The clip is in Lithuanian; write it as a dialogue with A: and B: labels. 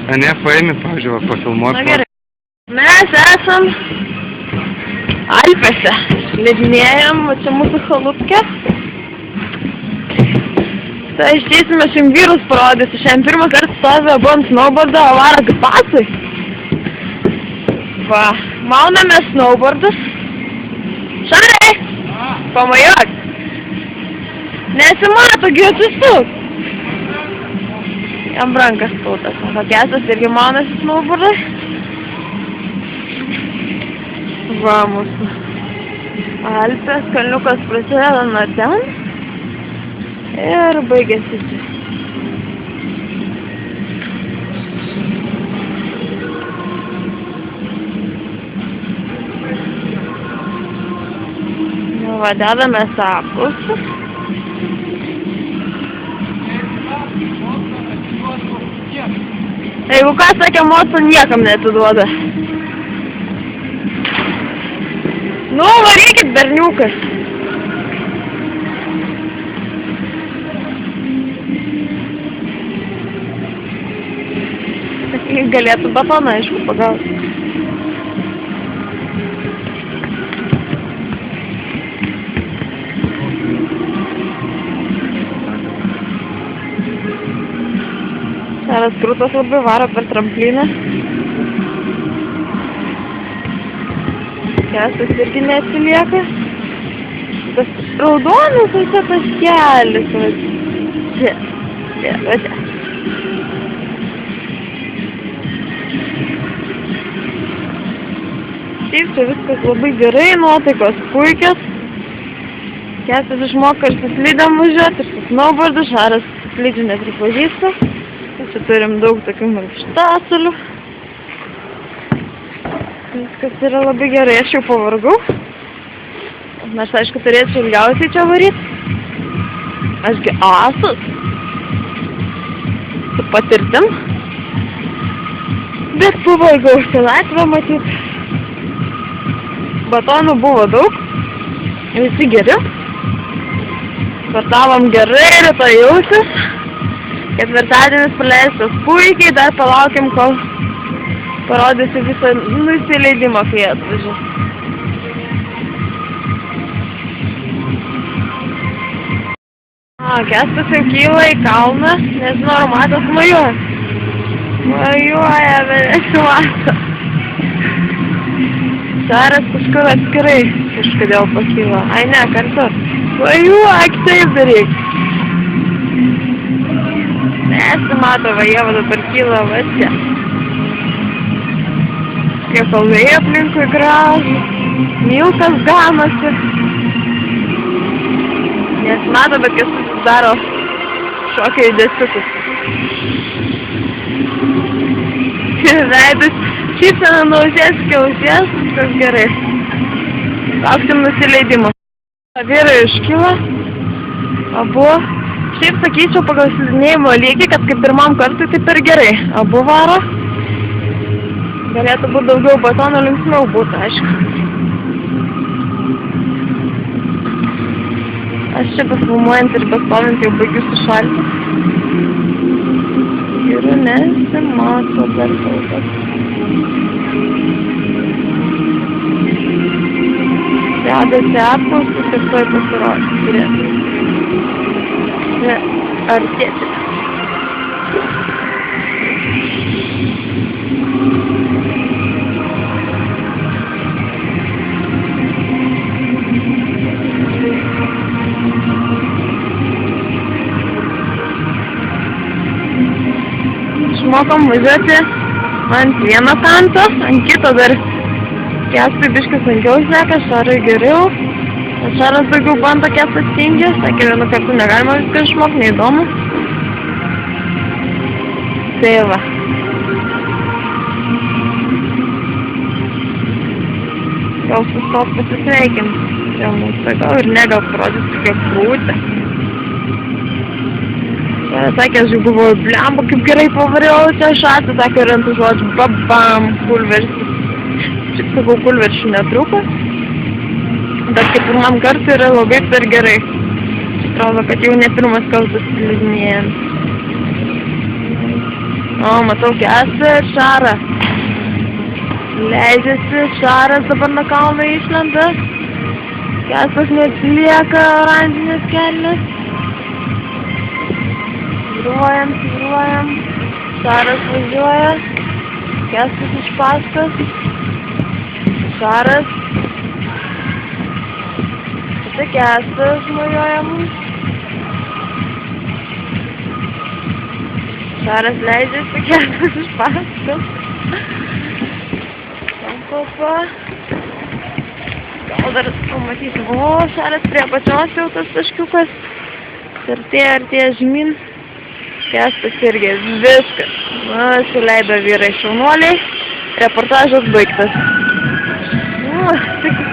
A: A ne, paėmė, pavyzdžiui, pafilmuoti.
B: Na gerai. Mes esam Alpėse. Slidinėjam, va čia mūsų chalupkė. Tai išteisime šiam vyrus parodysiu. Šiandien pirmą kartą stovė abu ant snowboardo, o varo kaip pasai. Va, mauname snowboardus. Šarai! Pamajuok! Nesimato, gi atsistuk! Jam rankas spautas. O Kesas irgi maunasi snowboardai. Va, mūsų Alpės kalniukas prasideda nuo ten ir baigėsi čia. Va, dedamės apkaustus. Jeigu ką sakė, moco niekam neatiduoda. Nu, varykit, berniukas. Galėtų batoną, aišku, pagauti. Šaras krūtas labai varo per trampliną. Kesas irgi neatsilieka. Tas raudonas visą tas kelis. Čia. Šiaip čia viskas labai gerai, nuotaikos puikios. Kesas išmoko ir su slidėm važiuoti, ir su snowboardu. Šaras slidžių nepripažįsta. Čia turim daug tokių mankštasalių. Viskas yra labai gerai, aš jau pavargau. Nors, aišku, turėčiau ilgiausiai čia varyti. Ašgi asas. Su patirtim. Bet pavargau šitą latvę matyti. Batonų buvo daug. Visi geri. Startavom gerai, rytoj jausis. Ketvirtadienis paleistas puikiai, dar palaukim, kol parodysiu visą nusileidimą, kai atvažiuos. Kestas jau kyla į kalną, nežinau, ar matas majuoja. Majuoja, bet nesimato. Šaras kažkur atskirai kažkodėl pakyla. Ai ne, kartu. Majuok, taip daryk. Nesimato, va, jie va dabar kyla, va čia. Kaip kalvai aplinkui gražų, milkas ganosi. Nesimato, bet jis susidaro šokio judesiukus. Veidus šypsena nuo ausies iki ausies, viskas gerai. Lauksim nusileidimo. Vyrai iškyla, abu. Šiaip sakyčiau pagal slidinėjimo lygį, kad kaip pirmam kartui tai per gerai. Abu varo. Galėtų būti daugiau batonų, linksmiau būtų, aišku. Aš čia pasfilmuojant ir bestovint jau baigiu sušalti. Ir nesimato dar kol kas. Dedasi apkaustus ir tuoj pasirodys. Turėtų. Artėti. Išmokom važiuoti ant vieno kanto, ant kito dar Kestui biškis sunkiau seka, Šarui geriau. Šaras daugiau bando, Kestas tingi, sakė, vienu kartu negalima viską išmokti, neįdomu. Tai va. Gal sustot pasisveikim prie mūsų, gal ir ne, gal parodys tokia krūtė. Sakė, aš jau buvau, blemba, kaip gerai pavariau, čia šatą, sakė, ir ant žodžių, babam, kulversis. Šiaip sakau, kulveršių netrūko. Bet kaip pirmam kartui yra labai per gerai. Atrodo, kad jau ne pirmas kartas slidinėjant. O, matau Kęstą ir Šarą. Leidžiasi, Šaras dabar nuo kalno išlenda. Kęstas neatsilieka oranžinės kelnes. Svyruojam. Šaras važiuoja. Kęstas iš paskos. Šaras. Tai Kęstas mojuoja mums. Šaras leidžiasi, Kęstas iš paskos. Papa. Gal dar pamatysim. O, Šaras prie pačios jau tas taškiukas. Artėja žemyn. Kęstas irgi viskas. Nusileido vyrai šaunuoliai. Reportažas baigtas. Tik